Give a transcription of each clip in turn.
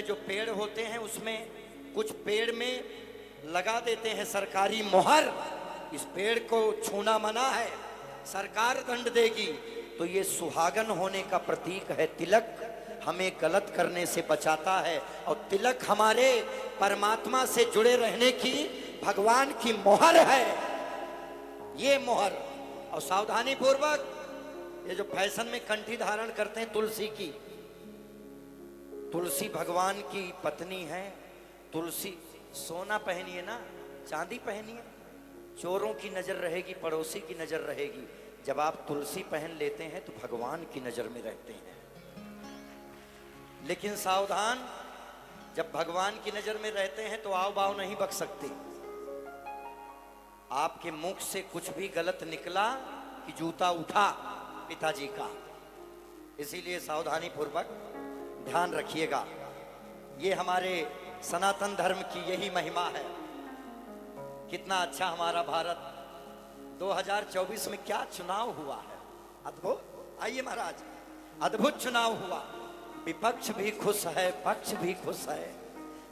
में जो पेड़ होते हैं उसमें कुछ पेड़ में लगा देते हैं सरकारी मोहर, इस पेड़ को छूना मना है, सरकार दंड देगी। तो ये सुहागन होने का प्रतीक है। तिलक हमें गलत करने से बचाता है और तिलक हमारे परमात्मा से जुड़े रहने की भगवान की मोहर है, ये मोहर। और सावधानी पूर्वक ये जो फैशन में कंठी धारण करते हैं तुलसी की, तुलसी भगवान की पत्नी है। तुलसी सोना पहनिए ना, चांदी पहनिए, चोरों की नजर रहेगी, पड़ोसी की नजर रहेगी। जब आप तुलसी पहन लेते हैं तो भगवान की नजर में रहते हैं। लेकिन सावधान, जब भगवान की नजर में रहते हैं तो आओ बाव नहीं बक सकते। आपके मुख से कुछ भी गलत निकला कि जूता उठा पिताजी का। इसीलिए सावधानी पूर्वक ध्यान रखिएगा। ये हमारे सनातन धर्म की यही महिमा है। कितना अच्छा हमारा भारत। 2024 में क्या चुनाव हुआ है, अद्भुत। आइए महाराज, अद्भुत चुनाव हुआ। विपक्ष भी खुश है, पक्ष भी खुश है,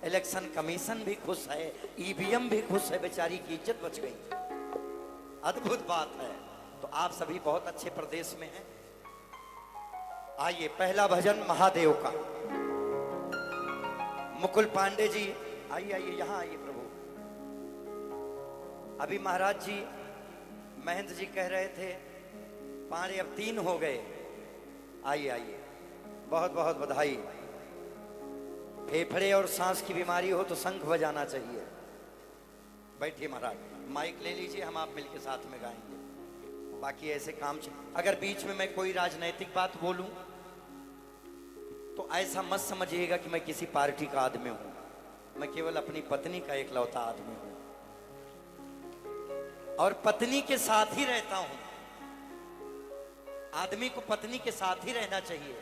इलेक्शन कमीशन भी खुश है, ईवीएम भी खुश है, बेचारी की इज्जत बच गई। अद्भुत बात है। तो आप सभी बहुत अच्छे प्रदेश में हैं। आइए, पहला भजन महादेव का। मुकुल पांडे जी आइए, आइए यहाँ आइए प्रभु। अभी महाराज जी, महेंद्र जी कह रहे थे पारे अब 3 हो गए। आइए आइए, बहुत बहुत बधाई। फेफड़े और सांस की बीमारी हो तो शंख बजाना चाहिए। बैठिए महाराज, माइक ले लीजिए, हम आप मिलके साथ में गाएंगे। बाकी ऐसे काम अगर बीच में मैं कोई राजनैतिक बात बोलूं तो ऐसा मत समझिएगा कि मैं किसी पार्टी का आदमी हूं। मैं केवल अपनी पत्नी का एकलौता आदमी हूं और पत्नी के साथ ही रहता हूं। आदमी को पत्नी के साथ ही रहना चाहिए।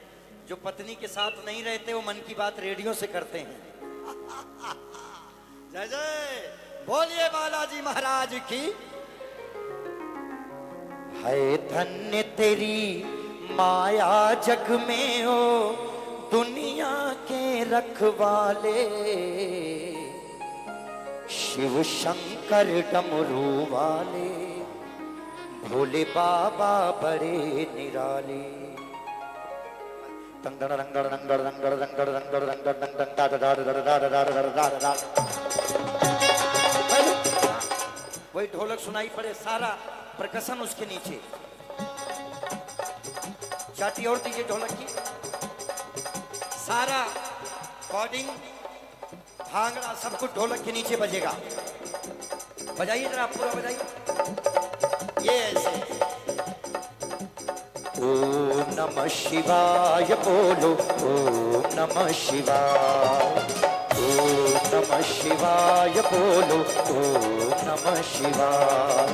जो पत्नी के साथ नहीं रहते वो मन की बात रेडियो से करते हैं। जय जय बोलिए बालाजी महाराज की। है धन्य तेरी माया जग में हो, दुनिया के रखवाले, शिव शंकर डमरू वाले, भोले बाबा बड़े निराले। वही ढोलक सुनाई पड़े, सारा प्रकशन उसके नीचे। चाटी और दीजिए ढोलक की। सारा कॉर्डिंग, भांगड़ा सब कुछ ढोलक के नीचे बजेगा। बजाइए जरा, पूरा बजाइए। ये ऐसे ओम नमः शिवाय बोलो, ओम नमः शिवाय, ओम नमः शिवाय बोलो, ओम नमः शिवाय,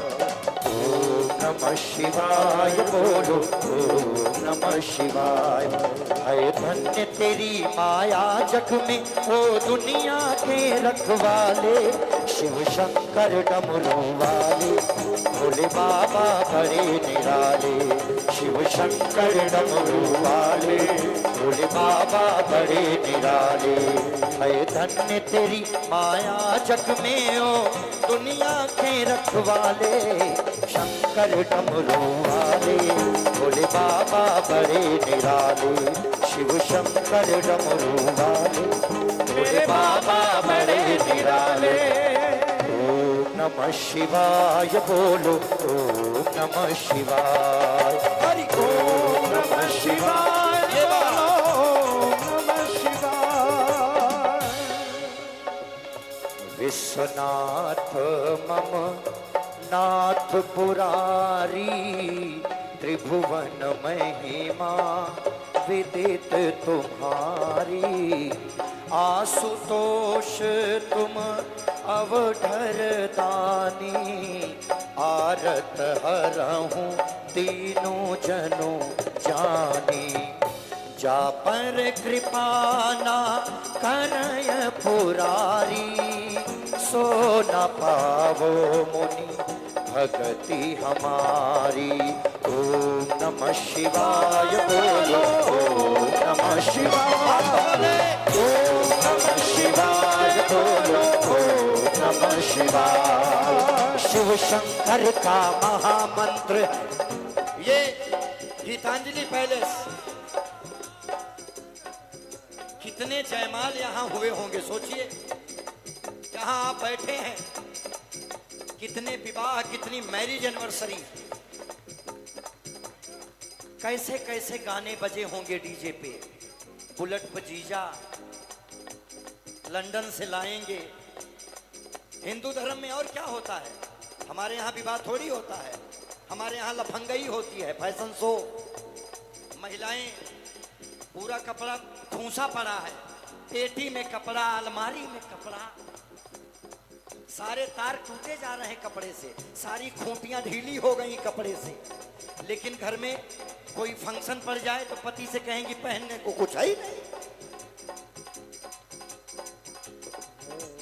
ओम नमः शिवाय बोलो, ओम नमः शिवाय। है धन्य तेरी माया जग में हो, दुनिया के रखवाले, शिव शंकर डमरू वाले, भोले बाबा बड़े निराले, शिव शंकर डमरू वाले, भोले बाबा बड़े निराले। है धन्य तेरी माया जग में हो, दुनिया के रखवाले, शंकर डमरू वाले, भोले बाबा बड़े निराले, शिव शंकर डमरू वाले, भोले बाबा बड़े निराले। ओम नमः शिवाय बोलो, ओम नमः शिवाय, हरि ओम नमः शिवाय, ओम नमः शिवाय। विश्वनाथ मम नाथ पुरारी, त्रिभुवन महिमा विदित तुम्हारी, आशुतोष तुम अवधर दानी, आरत हरहूँ तीनों जनों जानी, जा पर कृपा ना करय पुरारी, सो न पावो मुनि भगति हमारी। ओम नमः शिवाय बोलो, ओम नमः शिवाय, ओम शिव शंकर का महामंत्र। ये गीतांजलि पैलेस, कितने जयमाल यहां हुए होंगे सोचिए। जहां आप बैठे हैं, कितने विवाह, कितनी मैरिज एनिवर्सरी, कैसे कैसे गाने बजे होंगे डीजे पे। बुलेट पे जीजा लंदन से लाएंगे। हिंदू धर्म में और क्या होता है? हमारे यहाँ विवाह थोड़ी होता है, हमारे यहाँ लफंगई होती है, फैशन शो। महिलाएं पूरा कपड़ा ठूसा पड़ा है, पेटी में कपड़ा, अलमारी में कपड़ा, सारे तार टूटे जा रहे हैं कपड़े से, सारी खूंटियां ढीली हो गई कपड़े से। लेकिन घर में कोई फंक्शन पड़ जाए तो पति से कहेंगी पहनने को कुछ है ही नहीं।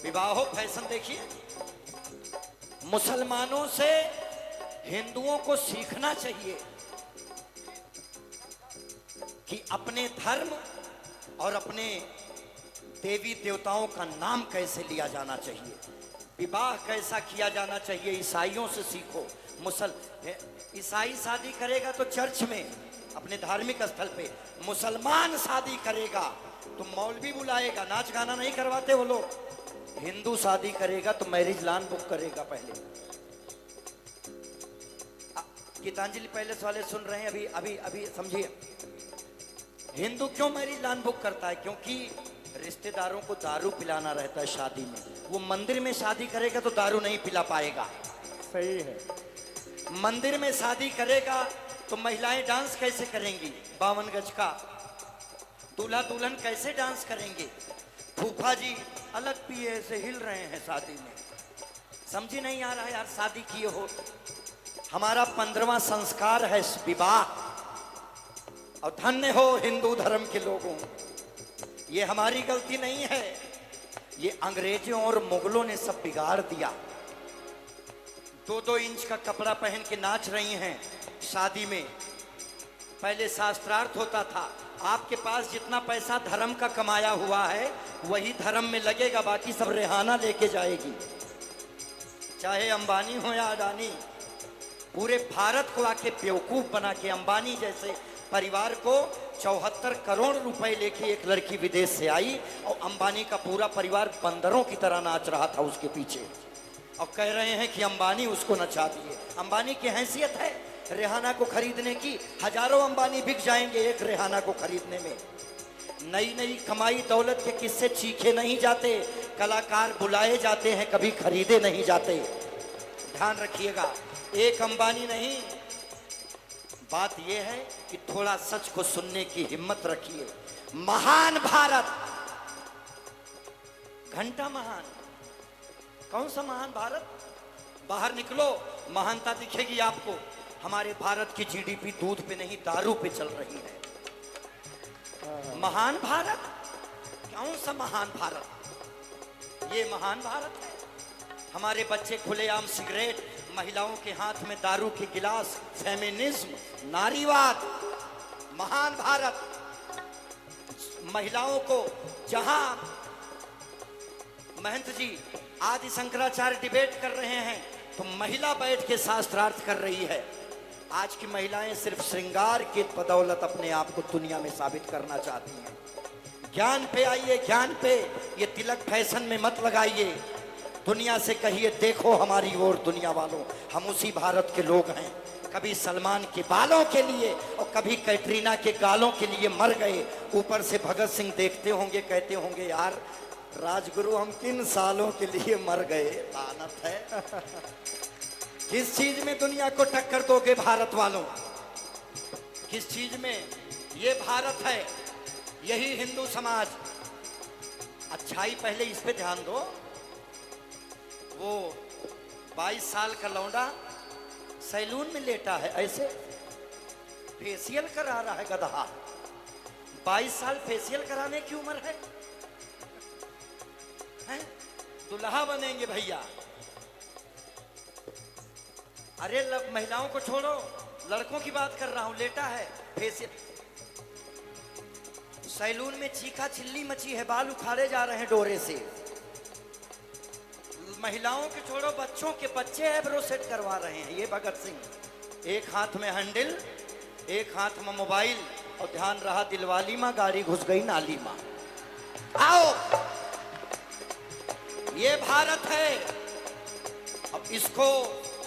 विवाह फैशन देखिए। मुसलमानों से हिंदुओं को सीखना चाहिए कि अपने धर्म और अपने देवी देवताओं का नाम कैसे लिया जाना चाहिए, विवाह कैसा किया जाना चाहिए। ईसाइयों से सीखो। ईसाई शादी करेगा तो चर्च में, अपने धार्मिक स्थल पे। मुसलमान शादी करेगा तो मौलवी बुलाएगा, नाच गाना नहीं करवाते वो लोग। हिंदू शादी करेगा तो मैरिज लॉन बुक करेगा पहले। गीतांजलि पैलेस वाले सुन रहे हैं, अभी अभी अभी समझिए। हिंदू क्यों मैरिज लॉन बुक करता है? क्योंकि रिश्तेदारों को दारू पिलाना रहता है शादी में। वो मंदिर में शादी करेगा तो दारू नहीं पिला पाएगा। सही है। मंदिर में शादी करेगा तो महिलाएं डांस कैसे करेंगी? 52 गज का दूल्हा दुल्हन कैसे डांस करेंगे? फूफा जी अलग पिए से हिल रहे हैं शादी में। समझी नहीं आ रहा है यार, शादी किए हो। हमारा 15वां संस्कार है विवाह। और धन्य हो हिंदू धर्म के लोगों, ये हमारी गलती नहीं है, ये अंग्रेजों और मुगलों ने सब बिगाड़ दिया। 2-2 इंच का कपड़ा पहन के नाच रही हैं शादी में। पहले शास्त्रार्थ होता था। आपके पास जितना पैसा धर्म का कमाया हुआ है वही धर्म में लगेगा, बाकी सब रेहाना लेके जाएगी। चाहे अंबानी हो या अडानी, पूरे भारत को आके बेवकूफ बना के, अंबानी जैसे परिवार को 74 करोड़ रुपए लेके एक लड़की विदेश से आई और अंबानी का पूरा परिवार बंदरों की तरह नाच रहा था उसके पीछे। और कह रहे हैं कि अंबानी उसको नचा दिए। अंबानी की हैसियत है रेहाना को खरीदने की? हजारों अंबानी बिक जाएंगे एक रेहाना को खरीदने में। नई नई कमाई दौलत के किस्से चीखे नहीं जाते, कलाकार बुलाए जाते हैं, कभी खरीदे नहीं जाते। ध्यान रखिएगा, एक अंबानी नहीं। बात यह है कि थोड़ा सच को सुनने की हिम्मत रखिए। महान भारत, घंटा महान। कौन सा महान भारत? बाहर निकलो, महानता दिखेगी आपको। हमारे भारत की जीडीपी दूध पे नहीं दारू पे चल रही है। महान भारत? कौन सा महान भारत? ये महान भारत है। हमारे बच्चे खुलेआम सिगरेट, महिलाओं के हाथ में दारू के गिलास, फेमिनिज्म, नारीवाद। महान भारत। महिलाओं को जहां महंत जी आदि शंकराचार्य डिबेट कर रहे हैं तो महिला बैठ के शास्त्रार्थ कर रही है। आज की महिलाएं सिर्फ श्रृंगार के बदौलत अपने आप को दुनिया में साबित करना चाहती हैं। ज्ञान पे आइए, ज्ञान पे। ये तिलक फैशन में मत लगाइए। दुनिया से कहिए देखो हमारी ओर दुनिया वालों, हम उसी भारत के लोग हैं। कभी सलमान के बालों के लिए और कभी कैटरीना के गालों के लिए मर गए। ऊपर से भगत सिंह देखते होंगे, कहते होंगे यार राजगुरु हम किन सालों के लिए मर गए। लानत है। किस चीज में दुनिया को टक्कर दोगे भारत वालों? किस चीज में? ये भारत है, यही हिंदू समाज। अच्छाई पहले इस पे ध्यान दो। वो 22 साल का लौंडा सैलून में लेटा है, ऐसे फेशियल करा रहा है गधा। 22 साल फेशियल कराने की उम्र है? दुल्हा बनेंगे भैया। अरे महिलाओं को छोड़ो, लड़कों की बात कर रहा हूं। लेटा है फेशियल, सैलून में चीखा चिल्ली मची है, बाल उखाड़े जा रहे हैं डोरे से। महिलाओं के छोड़ो, बच्चों के बच्चे एब्रो सेट करवा रहे हैं। ये भगत सिंह, एक हाथ में हैंडल, एक हाथ में मोबाइल, और ध्यान रहा दिलवाली माँ गाड़ी घुस गई नाली माँ। आओ, ये भारत है। अब इसको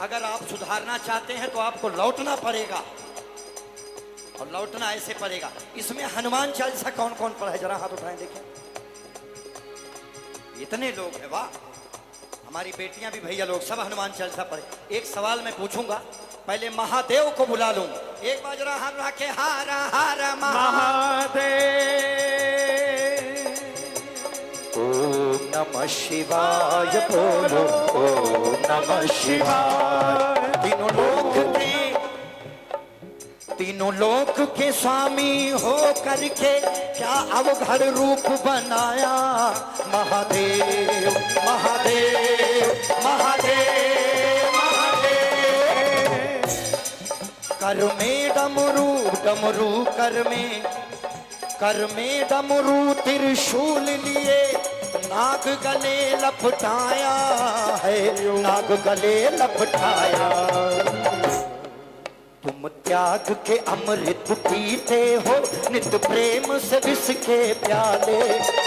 अगर आप सुधारना चाहते हैं तो आपको लौटना पड़ेगा, और लौटना ऐसे पड़ेगा। इसमें हनुमान चालीसा कौन कौन पढ़ा है? जरा हाथ उठाएं देखें। इतने लोग हैं, वाह। हमारी बेटियां भी, भैया लोग सब हनुमान चालीसा पढ़े। एक सवाल मैं पूछूंगा, पहले महादेव को बुला लूं। एक बार जरा हाथ रखे, हार हार महादेव। ओम नमः शिवाय बोलो, ओम नमः शिवाय। तीनों लोक के स्वामी हो करके क्या अवघड़ रूप बनाया। महादेव महादेव महादेव महादेव। कर में डमरू डमरू, कर में डमरू त्रिशूल लिए, नाग गले लपटाया है, नाग गले लपटाया। तुम त्याग के अमृत पीते हो, नित प्रेम से विष के प्याले।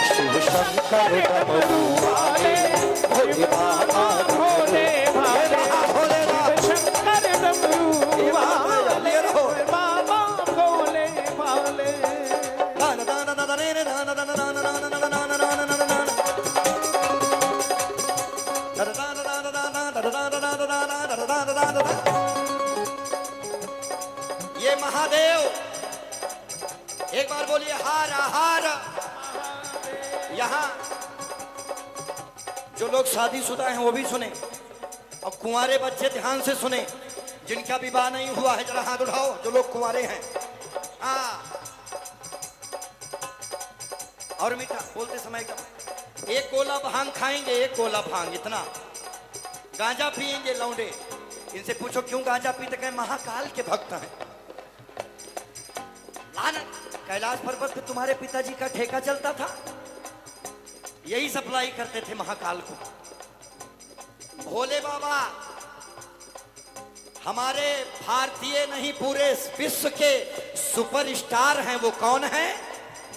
शिव शंकर डमरू वाले, भोले बाबा भोले भाले, भोले शंकर डमरू वाले, बाबा भोले भाले। ये महादेव, एक बार बोलिए हार हार। यहां जो लोग शादीशुदा हैं वो भी सुने, और कुंवारे बच्चे ध्यान से सुने। जिनका विवाह नहीं हुआ है जरा हाथ उठाओ, जो लोग कुंवारे हैं। और मीठा बोलते समय का, एक गोला भांग खाएंगे, एक गोला भांग इतना। गांजा पिएंगे लौंडे, इनसे पूछो क्यों गांजा पीते, कहें महाकाल के भक्त हैं। कैलाश पर्वत पे तुम्हारे पिताजी का ठेका चलता था, यही सप्लाई करते थे महाकाल को। भोले बाबा हमारे भारतीय नहीं पूरे विश्व के सुपरस्टार हैं। वो कौन है?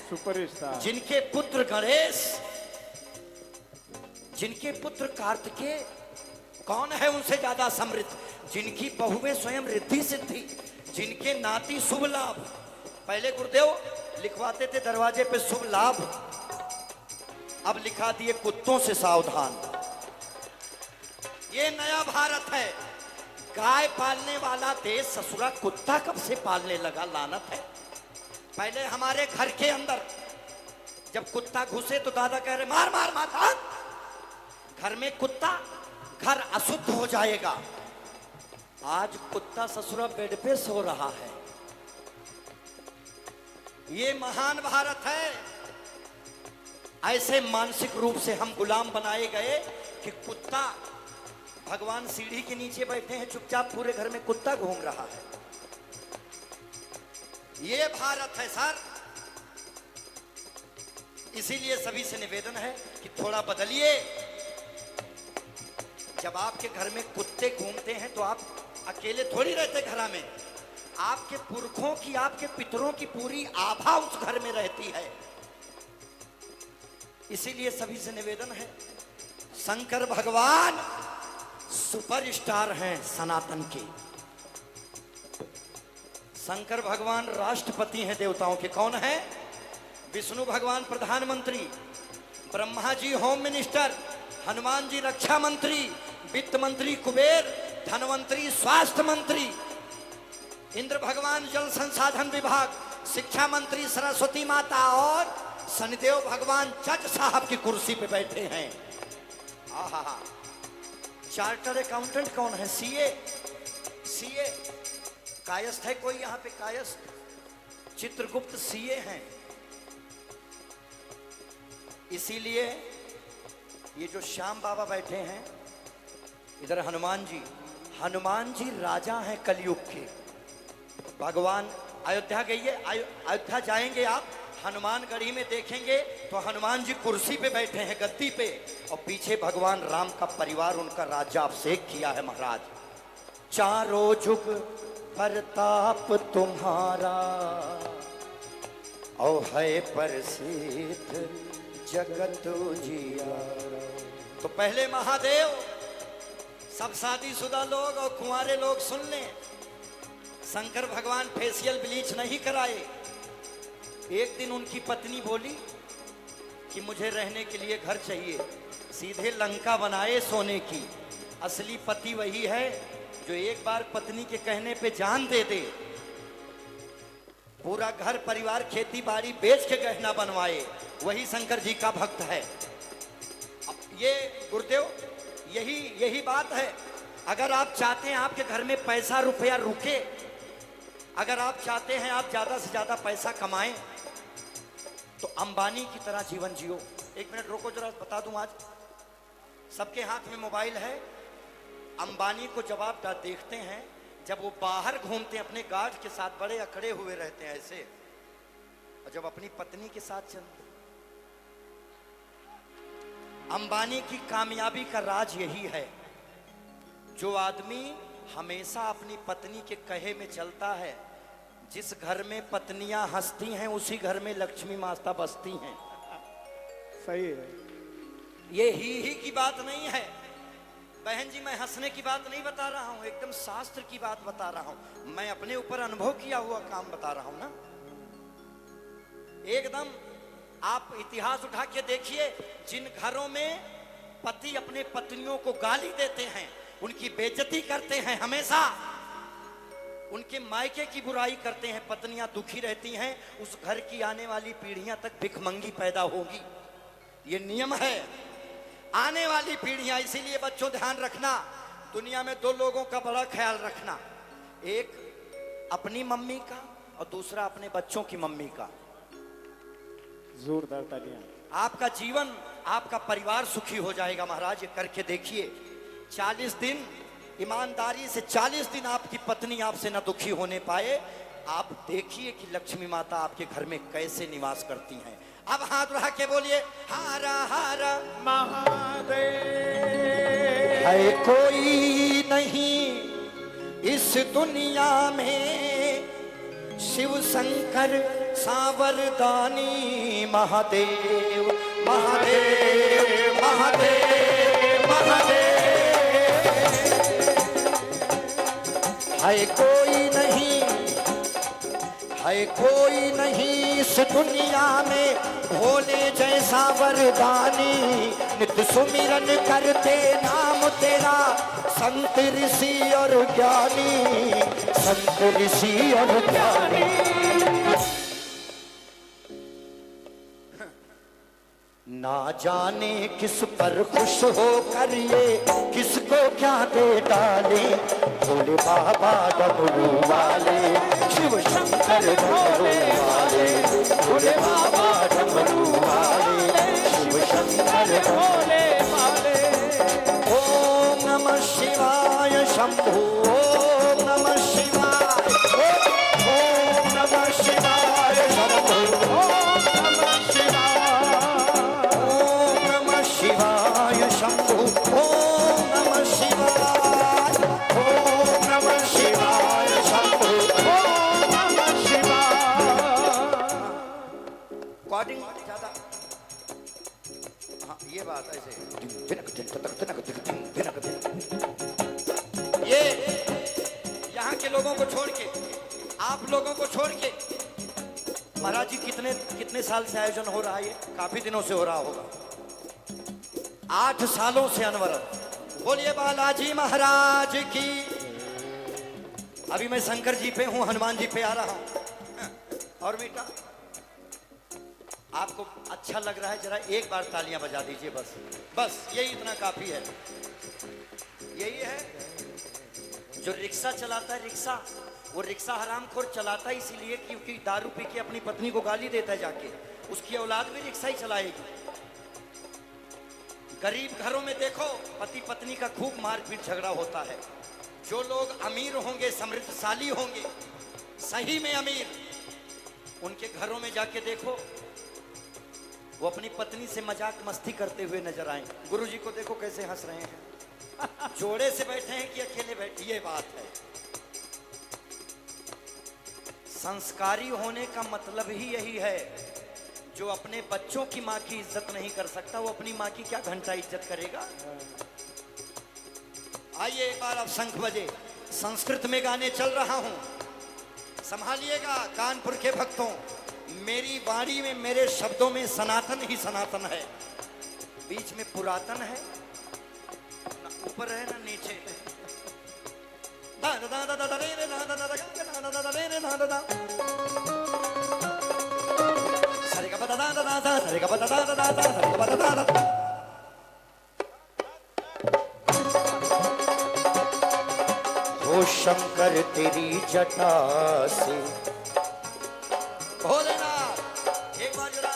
सुपरस्टार। जिनके पुत्र गणेश, जिनके पुत्र कार्तिकेय, कौन है उनसे ज्यादा समृद्ध? जिनकी बहुएं स्वयं रिद्धि सिद्धि, जिनके नाती शुभ लाभ। पहले गुरुदेव लिखवाते थे दरवाजे पे शुभ लाभ, अब लिखा दिए कुत्तों से सावधान। ये नया भारत है। गाय पालने वाला देश ससुरा कुत्ता कब से पालने लगा? लानत है। पहले हमारे घर के अंदर जब कुत्ता घुसे तो दादा कह रहे मार मार माता, घर में कुत्ता, घर अशुद्ध हो जाएगा। आज कुत्ता ससुरा बेड पे सो रहा है। ये महान भारत है। ऐसे मानसिक रूप से हम गुलाम बनाए गए कि कुत्ता, भगवान सीढ़ी के नीचे बैठे हैं चुपचाप, पूरे घर में कुत्ता घूम रहा है। ये भारत है सर। इसीलिए सभी से निवेदन है कि थोड़ा बदलिए। जब आपके घर में कुत्ते घूमते हैं तो आप अकेले थोड़ी रहते घर में, आपके पुरखों की, आपके पितरों की पूरी आभा उस घर में रहती है। इसीलिए सभी से निवेदन है, शंकर भगवान सुपरस्टार हैं सनातन के। शंकर भगवान राष्ट्रपति हैं देवताओं के। कौन है? विष्णु भगवान प्रधानमंत्री, ब्रह्मा जी होम मिनिस्टर, हनुमान जी रक्षा मंत्री, वित्त मंत्री कुबेर, धनवंतरी स्वास्थ्य मंत्री, इंद्र भगवान जल संसाधन विभाग, शिक्षा मंत्री सरस्वती माता, और शनिदेव भगवान जज साहब की कुर्सी पे बैठे हैं। आहा, चार्टर्ड अकाउंटेंट कौन है? सीए। सीए कायस्थ है कोई यहाँ पे? कायस्थ चित्रगुप्त सीए हैं। इसीलिए ये जो श्याम बाबा बैठे हैं, इधर हनुमान जी, हनुमान जी राजा हैं कलयुग के। भगवान अयोध्या गई है, अयोध्या जाएंगे आप, हनुमानगढ़ी में देखेंगे तो हनुमान जी कुर्सी पे बैठे हैं, गद्दी पे, और पीछे भगवान राम का परिवार उनका राज्याभिषेक किया है महाराज। चारों जुग प्रताप तुम्हारा, और है प्रसिद्ध जगत उजियारा। तो पहले महादेव, सब शादीशुदा लोग और कुंवारे लोग सुन लें, शंकर भगवान फेशियल ब्लीच नहीं कराए। एक दिन उनकी पत्नी बोली कि मुझे रहने के लिए घर चाहिए, सीधे लंका बनाए सोने की। असली पति वही है जो एक बार पत्नी के कहने पे जान दे दे, पूरा घर परिवार खेती बाड़ी बेच के गहना बनवाए, वही शंकर जी का भक्त है। ये गुरुदेव यही बात है। अगर आप चाहते हैं आपके घर में पैसा रुपया रुके, अगर आप चाहते हैं आप ज्यादा से ज्यादा पैसा कमाएं, तो अंबानी की तरह जीवन जियो। एक मिनट रोको जरा, बता दूं, आज सबके हाथ में मोबाइल है। अंबानी को जब आप देखते हैं, जब वो बाहर घूमते हैं अपने गार्ड के साथ, बड़े अकड़े हुए रहते हैं ऐसे, और जब अपनी पत्नी के साथ चलते। अंबानी की कामयाबी का राज यही है, जो आदमी हमेशा अपनी पत्नी के कहे में चलता है। जिस घर में पत्नियां हंसती हैं उसी घर में लक्ष्मी माता बसती हैं। सही है। ये ही की बात नहीं है बहन जी, मैं हंसने की बात नहीं बता रहा हूं, एकदम शास्त्र की बात बता रहा हूं। मैं अपने ऊपर अनुभव किया हुआ काम बता रहा हूं ना। एकदम आप इतिहास उठा के देखिए, जिन घरों में पति अपने पत्नियों को गाली देते हैं, उनकी बेइज्जती करते हैं, हमेशा उनके मायके की बुराई करते हैं, पत्नियां दुखी रहती हैं, उस घर की आने वाली पीढ़ियां तक भिखमंगी पैदा होगी। ये नियम है, आने वाली पीढ़ियां। इसीलिए बच्चों ध्यान रखना, दुनिया में दो लोगों का बड़ा ख्याल रखना, एक अपनी मम्मी का और दूसरा अपने बच्चों की मम्मी का। जोरदार तालियां। आपका जीवन, आपका परिवार सुखी हो जाएगा महाराज। ये करके देखिए, 40 दिन ईमानदारी से, 40 दिन आपकी पत्नी आपसे न दुखी होने पाए। आप देखिए कि लक्ष्मी माता आपके घर में कैसे निवास करती हैं। अब हाथ उठा के बोलिए, हारा हारा महादेव। है कोई नहीं इस दुनिया में शिव शंकर सांवरदानी। महादेव महादेव महादेव महादेव। है कोई नहीं इस दुनिया में भोले जैसा वरदानी। नित्य सुमिरन करते नाम तेरा संत ऋषि और ज्ञानी, संत ऋषि और ज्ञानी। ना जाने किस पर खुश होकर ये किसको क्या दे डाले। भोले बाबा डमरू वाले, शिव शंकर डमरू वाले, भोले बाबा डमरू वाले, शिव शंकर भोले वाले। ओम नमः शिवाय शंभु, ओम नमः शिवाय, ओम नमः शिवाय शंभु, ओम नमः शिवाय शंभु, ओम नमः शिवाय, ओम नमः शिवाय शंभु, ओम नमः शिवाय। कोडिंग ज्यादा, हाँ ये बात ऐसे। ये यहाँ के लोगों को छोड़ के, आप लोगों को छोड़ के, महाराज जी कितने साल से आयोजन हो रहा है? ये काफी दिनों से हो रहा होगा, 8 सालों से अनवरत। बोलिए बालाजी महाराज की। अभी मैं शंकर जी पे हूं, हनुमान जी पे आ रहा हूं। और बेटा आपको अच्छा लग रहा है, जरा एक बार तालियां बजा दीजिए, बस बस यही इतना काफी है। यही है जो रिक्शा चलाता है, रिक्शा, वो रिक्शा हरामखोर चलाता है इसीलिए क्योंकि दारू पी के अपनी पत्नी को गाली देता है जाके, उसकी औलाद भी रिक्शा ही चलाएगी। गरीब घरों में देखो पति पत्नी का खूब मारपीट झगड़ा होता है। जो लोग अमीर होंगे, समृद्धशाली होंगे, सही में अमीर, उनके घरों में जाके देखो, वो अपनी पत्नी से मजाक मस्ती करते हुए नजर आए। गुरुजी को देखो कैसे हंस रहे हैं, जोड़े से बैठे हैं कि अकेले बैठे, ये बात है। संस्कारी होने का मतलब ही यही है। जो अपने बच्चों की माँ की इज्जत नहीं कर सकता, वो अपनी माँ की क्या घंटा इज्जत करेगा। आइए एक बार अब शंख बजे, संस्कृत में गाने चल रहा हूं, संभालिएगा कानपुर के भक्तों। मेरी वाणी में, मेरे शब्दों में सनातन ही सनातन है, बीच में पुरातन है, ना ऊपर है ना नीचे। ओ शंकर तेरी जटा से, भोलेनाथ एक बार जरा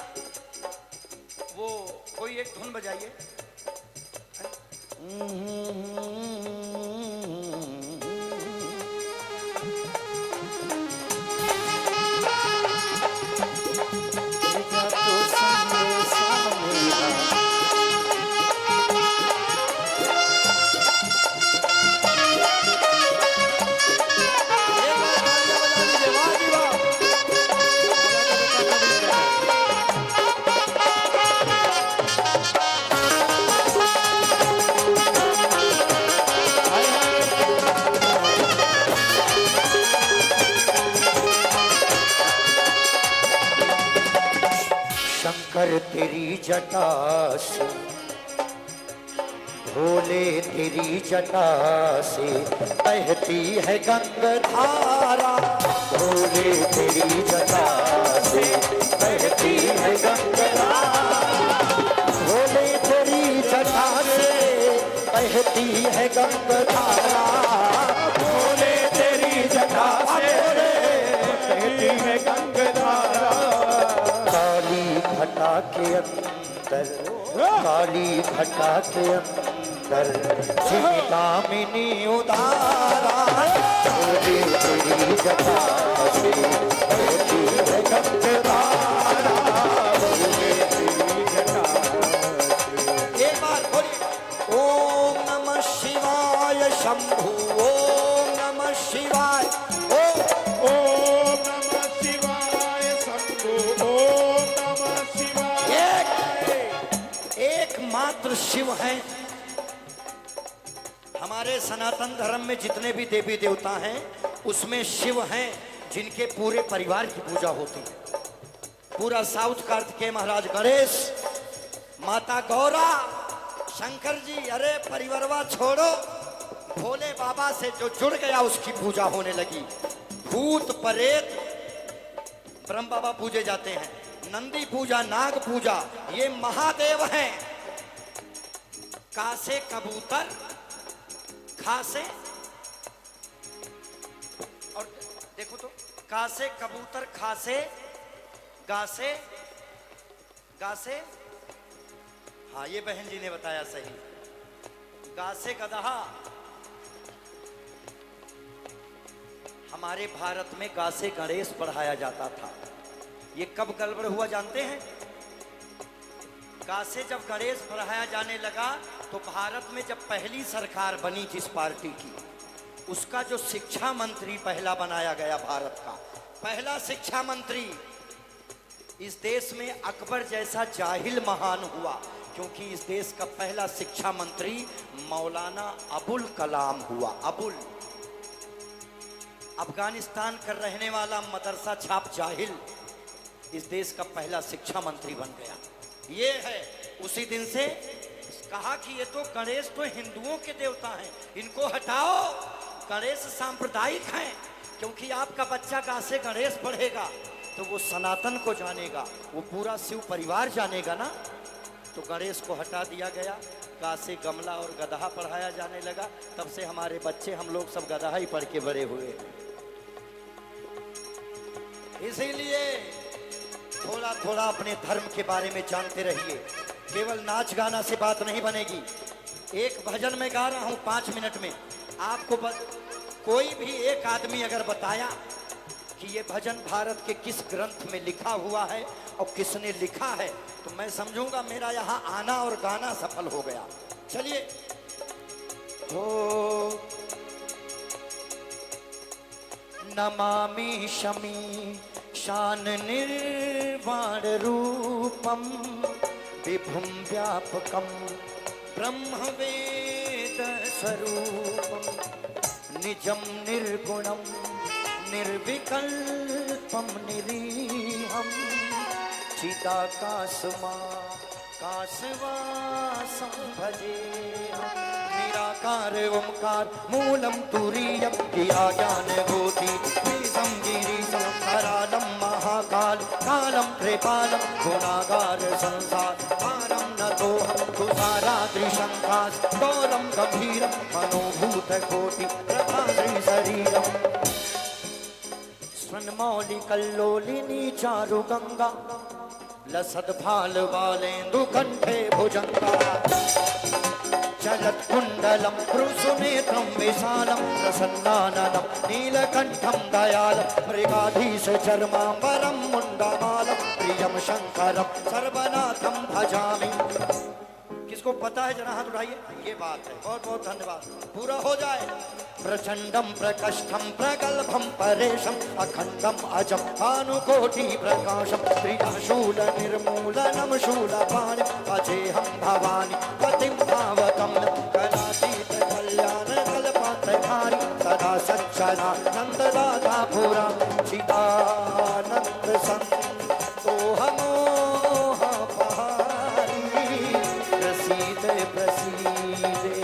वो कोई एक धुन बजाइए। शंकर तेरी जटा से, भोले तेरी जटा से बहती है गंगाधारा। भोले तेरी जटा से बहती है गंगाधारा। भोले तेरी जटा से बहती है गंगाधारा। भोले तेरी जटा से बहती है गंगाधारा। घटा के अंदर, काली घटा के अंदर चिंतामणि उदारा। भोले तेरी जटा से बहती है गंगाधारा। भोले तेरी जटा से। एक बार बोलिए, ओम नमः शिवाय शंभु, ओम नमः शिवाय, ओम नमः शिवाय शंभु, ओम नमः शिवाय। एकमात्र शिव हैं। हमारे सनातन धर्म में जितने भी देवी देवता हैं, उसमें शिव हैं जिनके पूरे परिवार की पूजा होती है। पूरा साउथ कार्तिकेय महाराज गणेश, माता गौरा, शंकर जी, अरे परिवारवा छोड़ो, भोले बाबा से जो जुड़ गया उसकी पूजा होने लगी। भूत प्रेत ब्रह्म बाबा पूजे जाते हैं, नंदी पूजा, नाग पूजा, ये महादेव हैं। कासे कबूतर, खासे, और देखो तो, कासे कबूतर, खासे, गासे, गासे, हाँ ये बहन जी ने बताया सही, गासे गदहा। हमारे भारत में गासे गणेश पढ़ाया जाता था। ये कब गड़बड़ हुआ जानते हैं? गासे जब गणेश पढ़ाया जाने लगा तो भारत में जब पहली सरकार बनी जिस पार्टी की, उसका जो शिक्षा मंत्री पहला बनाया गया, भारत का पहला शिक्षा मंत्री, इस देश में अकबर जैसा जाहिल महान हुआ, क्योंकि इस देश का पहला शिक्षा मंत्री मौलाना अबुल कलाम हुआ। अबुल, अफगानिस्तान का रहने वाला मदरसा छाप जाहिल इस देश का पहला शिक्षा मंत्री बन गया। ये है, उसी दिन से कहा कि ये तो गणेश तो हिंदुओं के देवता हैं, इनको हटाओ, गणेश सांप्रदायिक हैं। क्योंकि आपका बच्चा गासे गणेश पढ़ेगा तो वो सनातन को जानेगा, वो पूरा शिव परिवार जानेगा ना। तो गणेश को हटा दिया गया, गासे गमला और गदहा पढ़ाया जाने लगा। तब से हमारे बच्चे, हम लोग सब गदहा ही पढ़ के बड़े हुए। इसीलिए थोड़ा थोड़ा अपने धर्म के बारे में जानते रहिए। केवल नाच गाना से बात नहीं बनेगी। एक भजन में गा रहा हूं 5 मिनट में, आपको कोई भी एक आदमी अगर बताया कि ये भजन भारत के किस ग्रंथ में लिखा हुआ है और किसने लिखा है, तो मैं समझूंगा मेरा यहाँ आना और गाना सफल हो गया। चलिए। हो नमामि शमी शान निर्वाण रूपम विभुम व्यापकम ब्रह्म वेद स्वरूपम निजम निर्गुणम निर्विकल्पम निरीहम चिदाकाशमा काशवासं भजेऽहम् निराकार ओंकार मूलम तुरीयम गिरा ज्ञान गोति बीजम गिरीशम करालम महाकाल कालम कृपालम गुणागार संसार पारम नतोहम तुषाराद्रिशंकास दोलम गंभीरम मनोभूत कोटि प्रभाश्री शरीरम स्वनमौलि कल्लोलिनी चारु गंगा लसद भाल वालेन्दु कंठे भुजंगा चलत कुंडलम भ्रुसुनेत्रम विशालम प्रसन्नाननम नीलकंठम दयालम मृगाधीश चर्मांबरम मुंडमालम प्रियम शंकरम सर्वनाथम भजामि। किसको पता है जरा हाथ उठाइए। ये बात है, बहुत बहुत धन्यवाद, पूरा हो जाए। प्रचंडम प्रकष्ठम प्रगल्भम परेशम अखंडम अजम भानुकोटि प्रकाशम त्रिशूल निर्मूलनम शूलपाणि अजेहम भवानी पतिम भावकम कलातीत कल्याण कल्पत्रधारी सदा सच्चला नंद राधापुरा चिदानंद संतोहमोह पहारी प्रसीदे प्रसीदे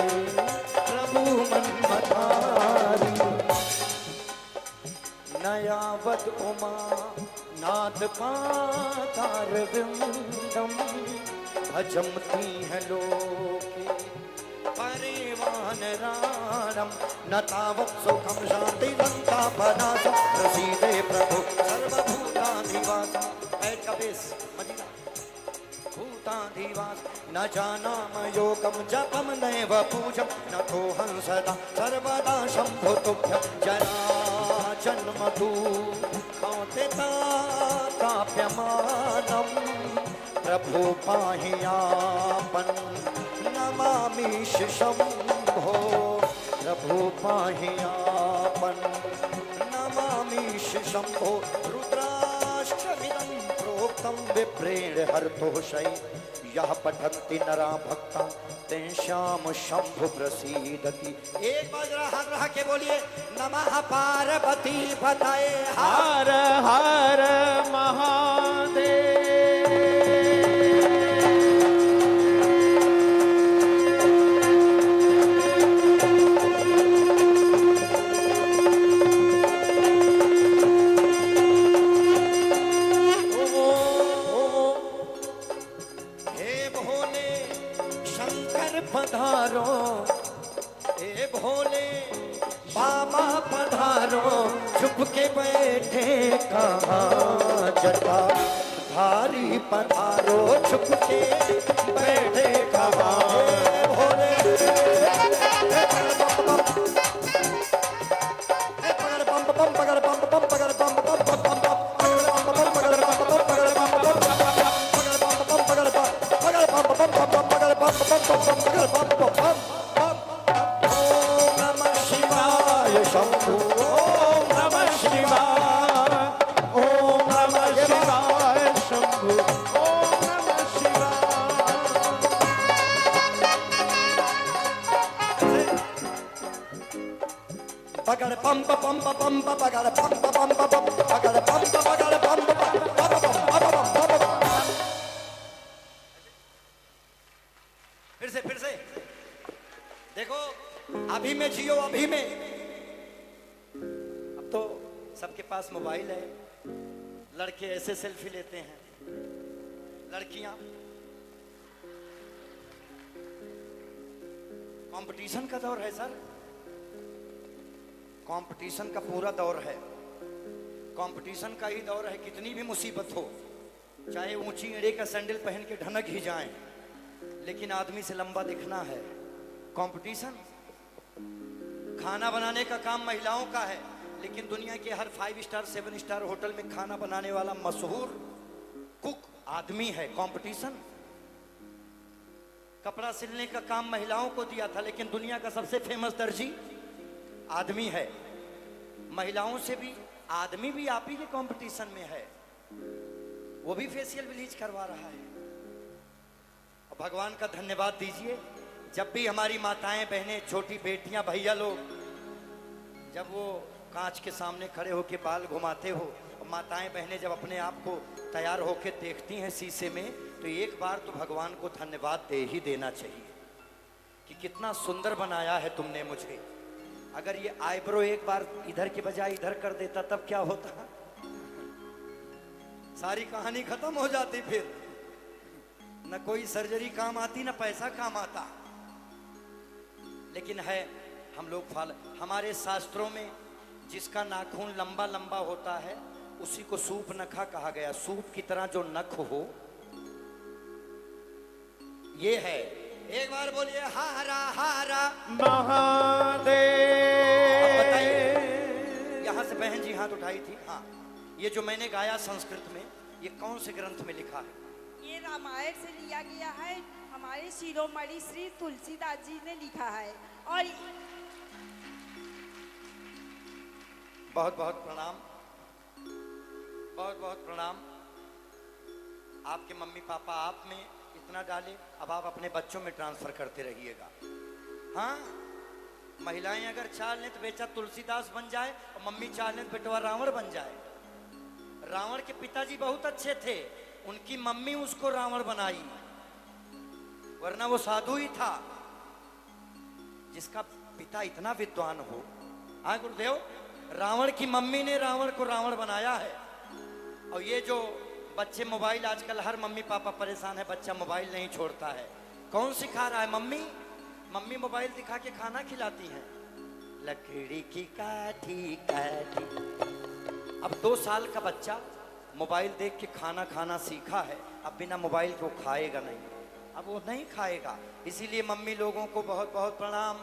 प्रभु मन्मथारी नयावद उमा नाथ पातार विंदम भजमती है लोके परिवान राणम न तावत् सुखम शांति संतापनाशम प्रसीदे प्रभु सर्वभूताधिवासम। ऐड का बेस मदीना भूताधिवास न जानाम योगम जपम नैव पूजम न तोहं सदा सर्वदा शंभो तुभ्यं जरा जन्म दुःखाते ताप्यमानम प्रभु पाहि आपन नमामि शंभो प्रभु पाहि आपन नमामि शंभो। रुद्राष्टमिदं प्रोक्तं विप्रेण हरतोषै यह पठन्ति नरा भक्ता तेषां शंभु प्रसीदति। एक बार जरा हाथ रहा के बोलिए नमः पार्वती पतये हर हर महादेव। पधारो ए भोले बाबा पधारो चुप के बैठे कहाँ जटा भारी पधारो चुप के बैठे कहाँ भोले पगड़ बम बम पगड़ बम बम पगड़ बम बम बम बम ओम नमः शिवाय शंभु ओम नमः शिवाय ओम नमः शिवाय शंभु ओम नमः शिवाय। पगड़ पम पम पम पगड़ पम पम पम पगड़ पम पगड़ पम पम। फिर से देखो, अभी में जियो अभी में। अब तो सबके पास मोबाइल है, लड़के ऐसे सेल्फी लेते हैं, लड़कियां कंपटीशन का दौर है सर, कंपटीशन का पूरा दौर है, कंपटीशन का ही दौर है। कितनी भी मुसीबत हो, चाहे ऊंची एड़े का सैंडल पहन के ढनक ही जाएं, लेकिन आदमी से लंबा दिखना है। कंपटीशन, खाना बनाने का काम महिलाओं का है, लेकिन दुनिया के हर 5 स्टार 7 स्टार होटल में खाना बनाने वाला मशहूर कुक आदमी है। कंपटीशन, कपड़ा सिलने का काम महिलाओं को दिया था, लेकिन दुनिया का सबसे फेमस दर्जी आदमी है। महिलाओं से भी आदमी भी आप ही के कंपटीशन में है, वो भी फेशियल ब्लीच करवा रहा है। और भगवान का धन्यवाद दीजिए, जब भी हमारी माताएं बहनें छोटी बेटियां भैया लोग जब वो कांच के सामने खड़े होकर बाल घुमाते हो और माताएं बहनें जब अपने आप को तैयार होकर देखती हैं शीशे में, तो एक बार तो भगवान को धन्यवाद दे ही देना चाहिए कि कितना सुंदर बनाया है तुमने मुझे। अगर ये आईब्रो एक बार इधर के बजाय इधर कर देता तब क्या होता, सारी कहानी खत्म हो जाती, फिर न कोई सर्जरी काम आती न पैसा काम आता। लेकिन है हम लोग हमारे शास्त्रों में जिसका नाखून लंबा लंबा होता है उसी को सूप नखा कहा गया। सूप की तरह जो नख हो ये है। एक बार बोलिए हारा हारा महादेव। बताइए, यहां से बहन जी हाथ उठाई थी। हाँ, ये जो मैंने गाया संस्कृत में, ये कौन से ग्रंथ में लिखा है? ये रामायण से लिया गया है। हमारे शिरोमणि श्री तुलसीदास जी ने लिखा है। और बहुत बहुत प्रणाम, बहुत बहुत प्रणाम। आपके मम्मी पापा आप में इतना डाले, अब आप अपने बच्चों में ट्रांसफर करते रहिएगा। हाँ, महिलाएं अगर चाह लें तो बेटा तुलसीदास बन जाए, और मम्मी चाह लें तो बेटवा रावण बन जाए। रावण के पिताजी बहुत अच्छे थे, उनकी मम्मी उसको रावण बनाई, वरना वो साधु ही था। जिसका पिता इतना विद्वान हो, हाँ गुरुदेव, रावण की मम्मी ने रावण को रावण बनाया है। और ये जो बच्चे मोबाइल, आजकल हर मम्मी पापा परेशान है, बच्चा मोबाइल नहीं छोड़ता है। कौन सिखा रहा है? मम्मी। मम्मी मोबाइल दिखा के खाना खिलाती हैं। लकड़ी की काठी काठी। अब 2 साल का बच्चा मोबाइल देख के खाना खाना सीखा है, अब बिना मोबाइल को खाएगा नहीं, अब वो नहीं खाएगा। इसीलिए मम्मी लोगों को बहुत बहुत प्रणाम।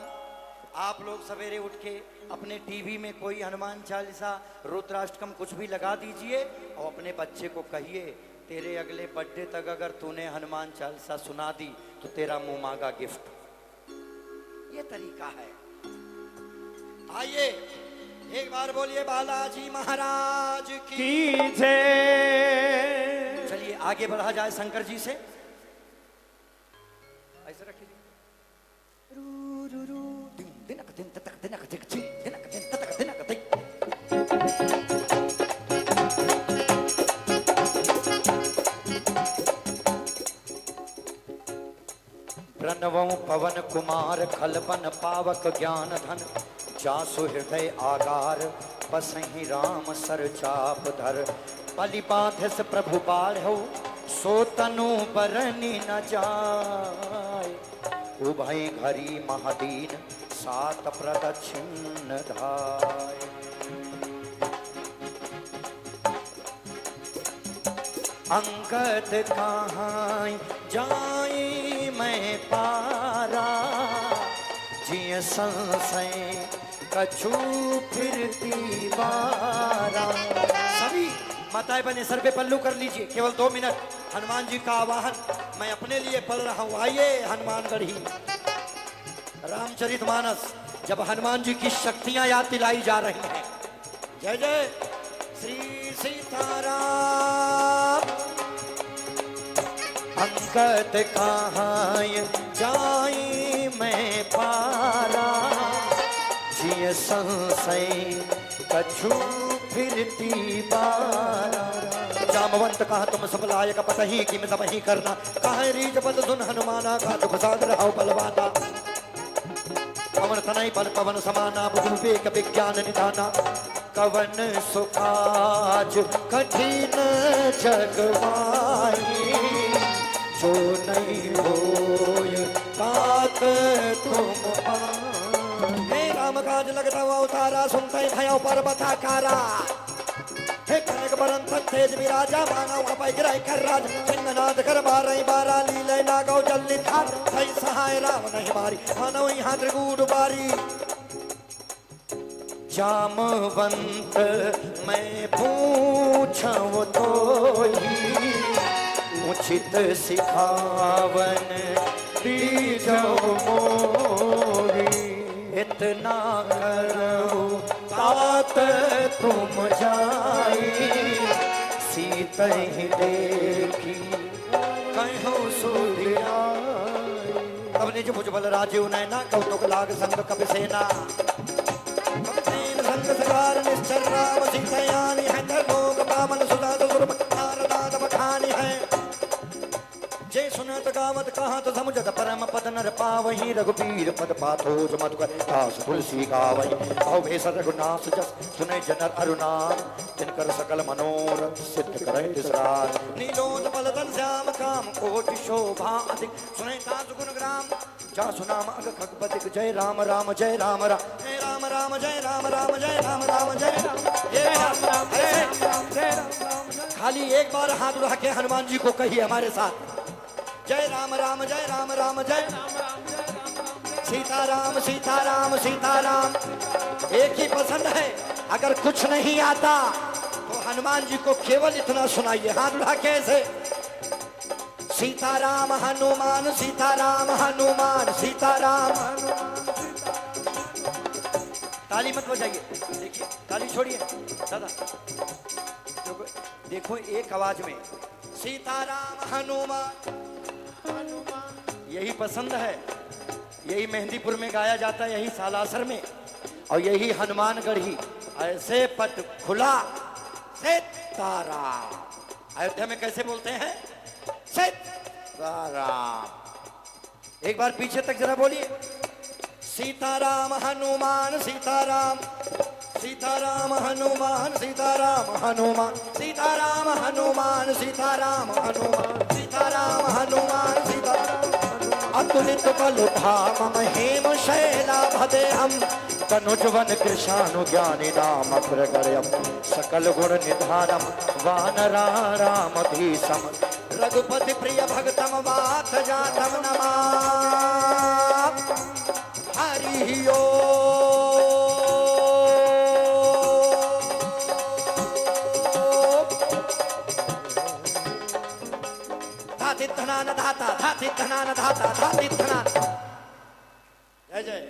आप लोग सवेरे उठ के अपने टीवी में कोई हनुमान चालीसा, रुद्राष्टकम कुछ भी लगा दीजिए और अपने बच्चे को कहिए, तेरे अगले बर्थडे तक अगर तूने हनुमान चालीसा सुना दी तो तेरा मुंह मांगा गिफ्ट। ये तरीका है। आइए एक बार बोलिए बालाजी महाराज की जय। चलिए आगे बढ़ा जाए शंकर जी से। ऐसे रखिए। दिनक दिन तक दिनक दिक ची दिनक दिन तक दिनक दिक। प्रणवं पवन कुमार खलबन पावक ज्ञान धन, जासु हृदय आगार बसहि राम सर चाप धर। बलि बाधस प्रभु बाढ़ो सो तनु बरनी न जाय, उभय घरी महादीन सात प्रदक्षिण धाय। अंगद कहाँ जाई मैं पारा, जिय संशय कछु फिरती बारा। सभी माताएं बने सर पे पल्लू कर लीजिए, केवल 2 मिनट। हनुमान जी का आवाहन मैं अपने लिए पढ़ रहा हूँ। आइए हनुमानगढ़ी रामचरितमानस, जब हनुमान जी की शक्तियां याद दिलाई जा रही हैं। जय जय श्री सीताराम। अंगद कहाँ जाई मैं पारा, जिय संशय कछु फिरती बारा। जामवंत कहा तुम सब लायक पतही कि मैं सबही करना, कहा रीज बल सुन हनुमाना का दुख साध रहा बलवाना। पवन तनय बल पवन समाना, बुद्धि विवेक विज्ञान निधाना। कवन सुकाज कठिन जग माही, जो नहीं होय तात तुम पाई। राम काज लगता हुआ उतारा, सुनते भयो पर्वताकारा। हे कनक बरन तेज विराजा, मानव अपय गिराय कर राज। सिंहनाद कर बारह बारा, लीले नागौ जल्दी थार। थई सहाय राम नहीं मारी, मानव यहाँ त्रिगुण बारी। जामवंत मैं पूछूं तो ही उचित सिखावन दीजो मोरी। इतना करो तात तुम जाई सीत ही देखी कहो सुधिया। तब निज भुज बल राजीव नैना कौतुक लाग संग कपि सेना। संग सवार निश्चर राम सीतयानि है धर्मोग बामन सुधा सुर नारदाद बखानी है। जय सुनत गावत कहात समुझत परम पद नर पावहि रघुबीर पद पाथोज मधुकर दास तुलसी गावहि। भव भेष रघुनाथ जस सुने जनर अरुणाम तिनकर सकल मनोरथ सिद्ध करहि तिसरार। नीलोद बलदन श्याम काम कोटि शोभा अधिक सुने दास गुण ग्राम जा सुनाम अग खगपतिक। जय राम राम जय राम राम जय राम राम जय राम राम जय राम राम जय राम जय राम जय राम। खाली एक बार हाथ उठा के हनुमान जी को कहिए हमारे साथ जय राम राम जय राम राम जय सीताराम सीताराम सीताराम। एक ही पसंद है। अगर कुछ नहीं आता तो हनुमान जी को केवल इतना सुनाइए हाथ उठा के ऐसे सीताराम हनुमान सीताराम हनुमान सीताराम हनुमान। ताली मत बजाइए, देखिए ताली छोड़िए दादा। देखो एक आवाज में सीताराम हनुमान हनुमान। यही पसंद है, यही मेहंदीपुर में गाया जाता है, यही सालासर में और यही हनुमानगढ़ी। ऐसे पट खुला सीताराम। अयोध्या में कैसे बोलते हैं सीताराम। एक बार पीछे तक जरा बोलिए सीताराम हनुमान सीताराम सीताराम हनुमान सीताराम हनुमान सीताराम हनुमान सीताराम हनुमान सीताराम हनुमान सीताराम। अतुलित बल धाम महेम शैला भदे हम तनुजवन कृशानु ज्ञानी नाम प्रगरयम। सकल गुण निधानम वानराराम धीसम रघुपति प्रिय भगतम वात जातम नमा। हरि धनान धाता धाति धनान धाता धाति धनान। जय जय।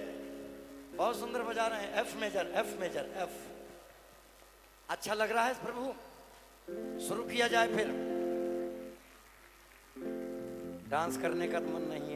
बहुत सुंदर बजा रहे हैं। F major F major F. अच्छा लग रहा है प्रभु। शुरू किया जाए फिर। डांस करने का तो मन नहीं